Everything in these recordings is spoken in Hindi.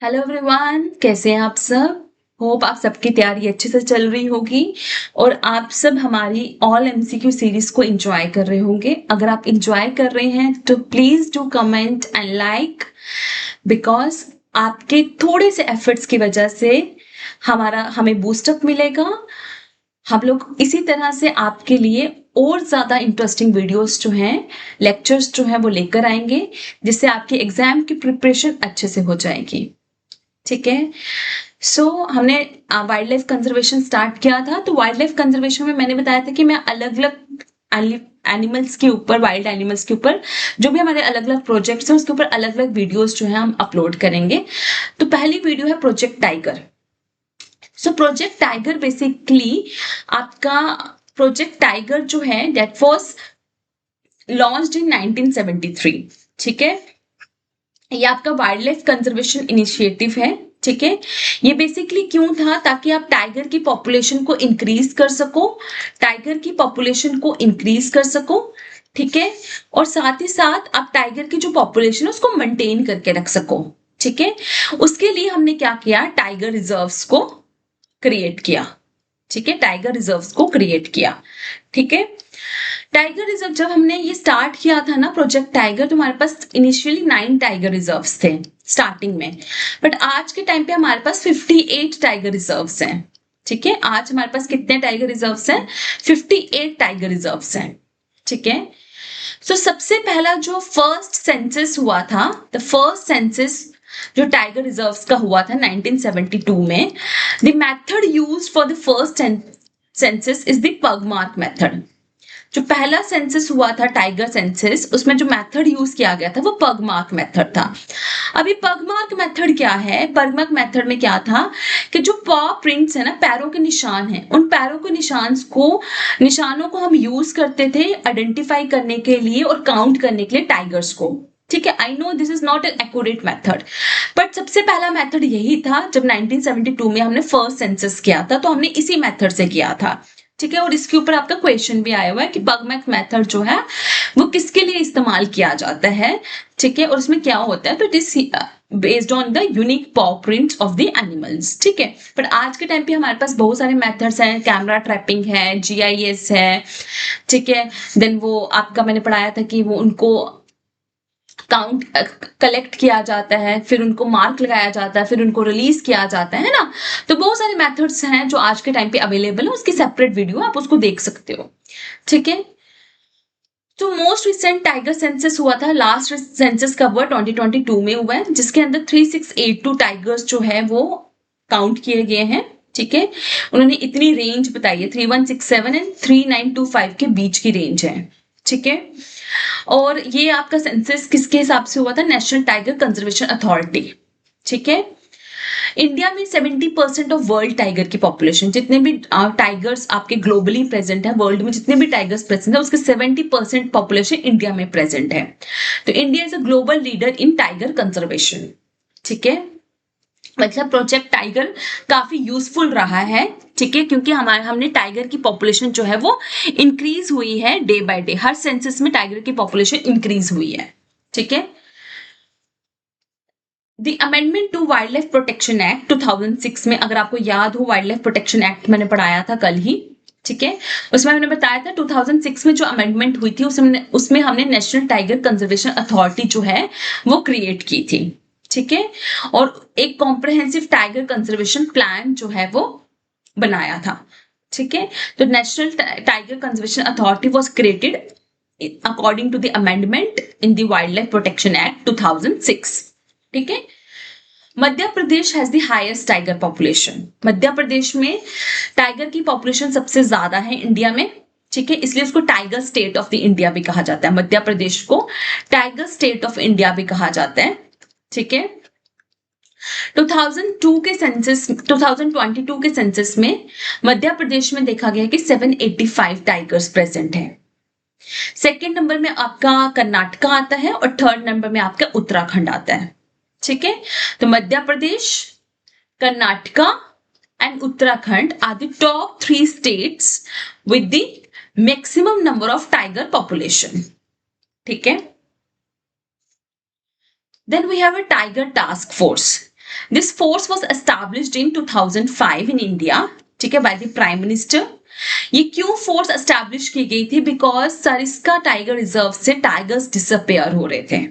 हेलो एवरीवन, कैसे हैं आप सब। होप आप सबकी तैयारी अच्छे से चल रही होगी और आप सब हमारी ऑल एमसीक्यू सीरीज को एंजॉय कर रहे होंगे। अगर आप एंजॉय कर रहे हैं तो please do comment and like, because आपके थोड़े से एफर्ट्स की वजह से हमें बूस्टअप मिलेगा। हम लोग इसी तरह से आपके लिए और ज्यादा इंटरेस्टिंग वीडियोस जो हैं, लेक्चर्स जो हैं वो लेकर आएंगे, जिससे आपकी एग्जाम की प्रिपरेशन अच्छे से हो जाएगी। ठीक है। हमने वाइल्ड लाइफ कंजर्वेशन स्टार्ट किया था। तो वाइल्ड लाइफ कंजर्वेशन में मैंने बताया था कि मैं अलग अलग एनिमल्स के ऊपर, वाइल्ड एनिमल्स के ऊपर जो भी हमारे अलग अलग प्रोजेक्ट्स हैं उसके ऊपर अलग अलग वीडियोस जो है हम अपलोड करेंगे। तो पहली वीडियो है project tiger. Project tiger basically आपका प्रोजेक्ट टाइगर जो है दैट वाज लॉन्च्ड इन 1973। ठीक है। ये आपका वाइल्ड लाइफ कंजर्वेशन इनिशिएटिव है। ठीक है। ये बेसिकली क्यों था, ताकि आप टाइगर की पॉपुलेशन को इंक्रीज कर सको, टाइगर की पॉपुलेशन को इंक्रीज कर सको। ठीक है। और साथ ही साथ आप टाइगर की जो पॉपुलेशन है उसको मेंटेन करके रख सको। ठीक है। उसके लिए हमने क्या किया, टाइगर रिजर्व्स को क्रिएट किया। ठीक है। टाइगर रिजर्व्स को क्रिएट किया। ठीक है। टाइगर रिजर्व जब हमने ये स्टार्ट किया था ना, प्रोजेक्ट टाइगर, तो हमारे पास इनिशियली 9 टाइगर रिजर्व्स थे स्टार्टिंग में। बट आज के टाइम पे हमारे पास 58 टाइगर रिजर्व्स हैं। ठीक है। आज हमारे पास कितने टाइगर रिजर्व्स हैं? 58 टाइगर रिजर्व्स हैं। ठीक है। सबसे पहला जो फर्स्ट सेंसस हुआ था, द फर्स्ट सेंसस जो टाइगर रिजर्व्स का हुआ था 1972 में, the method used for the first census is the पग मार्क मेथड। जो पहला सेंसस हुआ था टाइगर सेंसस, उसमें जो मेथड यूज किया गया था वो पग मार्क मेथड था। अभी पग मार्क मेथड क्या है? पग मार्क मेथड में क्या था कि जो पॉ प्रिंट्स है ना, पैरों के निशान हैं, उन पैरों के निशानों को हम यूज करते थे आइडेंटिफाई करने के लिए और काउंट करने के लिए टाइगर्स को। ठीक है। I know this is not an accurate method, but सबसे पहला मेथड यही था। जब 1972 में हमने फर्स्ट सेंसस किया था तो हमने इसी मेथड से किया था। ठीक है। और इसके ऊपर आपका क्वेश्चन भी आया हुआ है कि पगमैक मेथड जो है वो किसके लिए इस्तेमाल किया जाता है। ठीक है। और उसमें क्या होता है, तो it is based on the unique पॉ प्रिंट ऑफ द एनिमल्स। ठीक है। बट आज के टाइम पे हमारे पास बहुत सारे मेथड्स हैं, कैमरा ट्रैपिंग है, जीआईएस है। ठीक है। देन वो आपका मैंने पढ़ाया था कि वो उनको काउंट कलेक्ट किया जाता है, फिर उनको मार्क लगाया जाता है, फिर उनको रिलीज किया जाता है ना। तो बहुत सारे मेथड्स हैं जो आज के टाइम पे अवेलेबल है, उसकी सेपरेट वीडियो आप उसको देख सकते हो। ठीक है। तो मोस्ट रिसेंट टाइगर सेंसस हुआ था, लास्ट सेंसस कब हुआ? 2022 में हुआ है, जिसके अंदर 3682 टाइगर्स जो है वो काउंट किए गए हैं। ठीक है। उन्होंने इतनी रेंज बताई है, 3167 एंड 3925 के बीच की रेंज है। ठीक है। और ये आपका सेंसस किसके हिसाब से हुआ था? National tiger conservation authority. ठीक है। इंडिया में 70% ऑफ वर्ल्ड टाइगर की पॉपुलेशन, जितने भी टाइगर्स आपके ग्लोबली प्रेजेंट है, वर्ल्ड में जितने भी टाइगर्स प्रेजेंट है उसके 70% पॉपुलेशन इंडिया में प्रेजेंट है। तो India is a global leader in tiger conservation. ठीक है। मतलब प्रोजेक्ट टाइगर काफी यूजफुल रहा है। ठीक है। क्योंकि हमने टाइगर की पॉपुलेशन जो है वो इंक्रीज हुई है डे बाय डे, हर सेंसस में टाइगर की पॉपुलेशन इंक्रीज हुई है। ठीक है। The amendment to wildlife protection act 2006 में, अगर आपको याद हो, वाइल्ड लाइफ प्रोटेक्शन एक्ट मैंने पढ़ाया था कल ही। ठीक है। उसमें मैंने बताया था 2006 में जो अमेंडमेंट हुई थी उसमें हमने नेशनल टाइगर कंजर्वेशन अथॉरिटी जो है वो क्रिएट की थी। ठीक है। और एक कॉम्प्रहेंसिव टाइगर कंजर्वेशन प्लान जो है वो बनाया था। ठीक है। तो national tiger conservation authority was created according to the amendment in the wildlife protection act 2006। ठीक है। Madhya Pradesh has the highest tiger population. Madhya Pradesh में टाइगर की पॉपुलेशन सबसे ज्यादा है इंडिया में। ठीक है। इसलिए उसको tiger state of the India भी कहा जाता है। मध्य प्रदेश को टाइगर स्टेट ऑफ इंडिया भी कहा जाता है। ठीक है। 2022 के सेंसस में मध्य प्रदेश में देखा गया कि 785 टाइगर्स प्रेजेंट हैं। सेकेंड नंबर में आपका कर्नाटका आता है और थर्ड नंबर में आपका उत्तराखंड आता है। ठीक है। तो Madhya Pradesh, Karnataka and Uttarakhand are the top 3 states with the maximum number of tiger population. ठीक है। Then we have a tiger task force. This force was established in 2005 in India, ठीक है, बाय द प्राइम मिनिस्टर। ये क्यों फोर्स एस्टैब्लिश की गई थी? बिकॉज सरिस्का टाइगर रिजर्व से टाइगर्स डिसअपेयर हो रहे थे,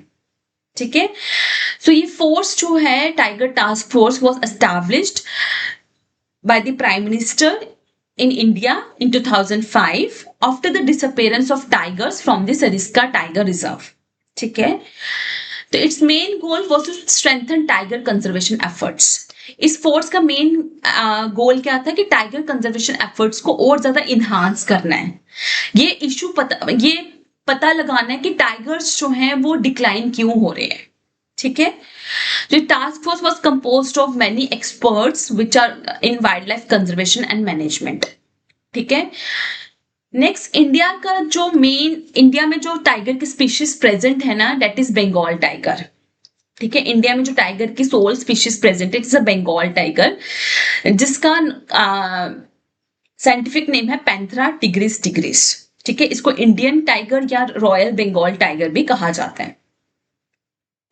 ठीक है। सो ये फोर्स जो है, tiger task force, was established by the prime minister in India in 2005 after the disappearance of tigers from the Sariska Tiger Reserve, ठीक है। तो its main goal was to strengthen tiger conservation efforts। इस फोर्स का मेन गोल क्या था कि टाइगर कंजर्वेशन एफर्ट्स को और ज्यादा इन्हांस करना है। ये पता लगाना है कि टाइगर्स जो हैं वो डिक्लाइन क्यों हो रहे हैं, ठीक है। The task force was composed of many experts which are in wildlife conservation and management, ठीक है। नेक्स्ट, इंडिया में जो टाइगर की स्पीशीज प्रेजेंट है ना, दैट इज बंगाल टाइगर, ठीक है। इंडिया में जो टाइगर की सोल स्पीशीज प्रेजेंट है, इट्स अ बंगाल टाइगर, जिसका साइंटिफिक नेम है पैंथेरा टिग्रिस टिग्रिस, ठीक है। इसको इंडियन टाइगर या रॉयल बंगाल टाइगर भी कहा जाता है,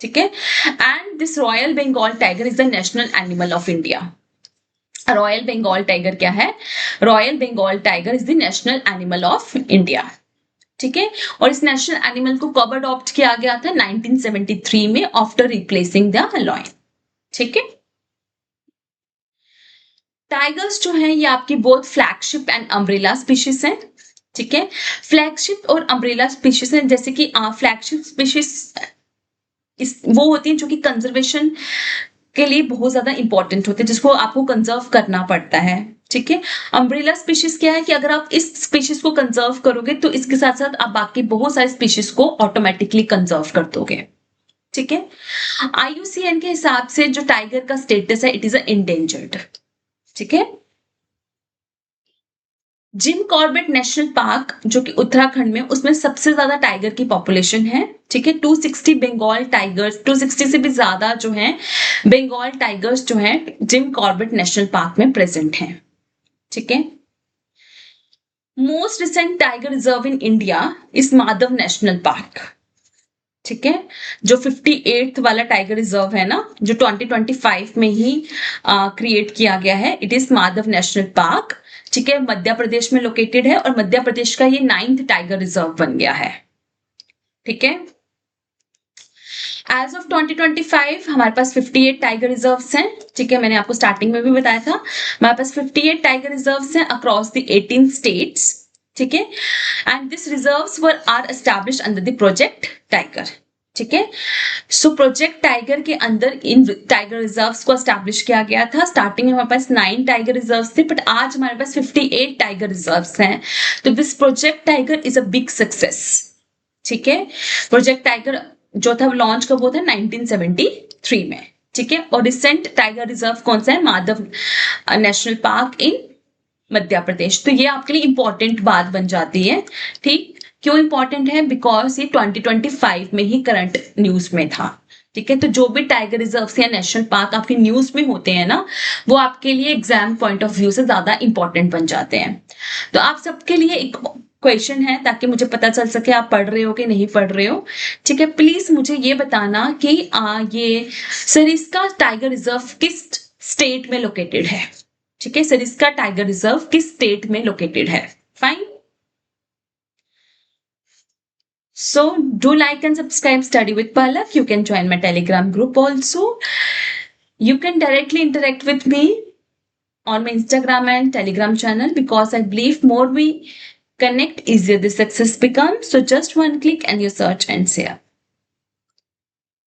ठीक है। And this royal Bengal tiger is the national animal of India. Royal Bengal tiger क्या है? Royal Bengal tiger is the national animal of India, ठीक है। और इस नेशनल एनिमल को कब अडॉप्ट किया गया था? 1973 में, आफ्टर रिप्लेसिंग द लॉयन, ठीक है। टाइगर्स जो हैं ये आपकी both flagship and umbrella species हैं, ठीक है। फ्लैगशिप और अम्ब्रेला स्पीशीज हैं, जैसे कि फ्लैगशिप स्पीशीज वो होती हैं जो कि कंजर्वेशन के लिए बहुत ज्यादा इंपॉर्टेंट होते हैं, जिसको आपको कंजर्व करना पड़ता है, ठीक है। अम्ब्रेला स्पीशीज क्या है कि अगर आप इस स्पीशीज को कंजर्व करोगे तो इसके साथ साथ आप बाकी बहुत सारे स्पीशीज को ऑटोमेटिकली कंजर्व कर दोगे, ठीक है। IUCN के हिसाब से जो टाइगर का स्टेटस है, इट इज इंडेंजर्ड, ठीक है। जिम कॉर्बेट नेशनल पार्क जो कि उत्तराखंड में, उसमें सबसे ज्यादा टाइगर की पॉपुलेशन है, ठीक है। 260 बंगाल टाइगर्स, 260 से भी ज्यादा जो हैं बंगाल टाइगर्स जो हैं जिम कॉर्बेट नेशनल पार्क में प्रेजेंट हैं, ठीक है। Most recent tiger reserve in India is Madhav national park, ठीक है। जो 58th वाला टाइगर रिजर्व है ना, जो 2025 में ही क्रिएट किया गया है, it is Madhav national park, ठीक है। मध्य प्रदेश में लोकेटेड है और मध्य प्रदेश का ये 9th टाइगर रिजर्व बन गया है, ठीक है। एज ऑफ 2025 हमारे पास 58 टाइगर रिजर्व्स हैं, ठीक है। मैंने आपको स्टार्टिंग में भी बताया था, हमारे पास 58 टाइगर रिजर्व्स हैं अक्रॉस द 18 स्टेट्स, ठीक है। And this reserves are established under the project tiger, ठीक है। सो प्रोजेक्ट टाइगर के अंदर इन टाइगर रिजर्व्स को एस्टैब्लिश किया गया था। स्टार्टिंग में हमारे पास 9 टाइगर रिजर्व्स थे, बट आज हमारे पास 58 टाइगर रिजर्व्स हैं। तो this project tiger is a big success, ठीक है। प्रोजेक्ट टाइगर जो था लॉन्च कब हुआ था? 1973 में, ठीक है। और रिसेंट टाइगर रिजर्व कौन सा है? माधव नेशनल पार्क इन मध्य प्रदेश। तो ये आपके लिए इंपॉर्टेंट बात बन जाती है, ठीक। क्यों इंपॉर्टेंट है? बिकॉज ये 2025 में ही करंट न्यूज में था, ठीक है। तो जो भी टाइगर रिजर्व या नेशनल पार्क आपकी न्यूज में होते हैं ना, वो आपके लिए एग्जाम पॉइंट ऑफ व्यू से ज्यादा इंपॉर्टेंट बन जाते हैं। तो आप सबके लिए एक क्वेश्चन है, ताकि मुझे पता चल सके आप पढ़ रहे हो कि नहीं पढ़ रहे हो, ठीक है। प्लीज मुझे ये बताना कि ये सरिस्का टाइगर रिजर्व किस स्टेट में लोकेटेड है, ठीक है। सरिस्का टाइगर रिजर्व किस स्टेट में लोकेटेड है? Fine. So do like and subscribe Study with Palak. You can join my Telegram group also. You can directly interact with me on my Instagram and Telegram channel, because I believe more we connect, easier the success becomes. So just one click and you search and share.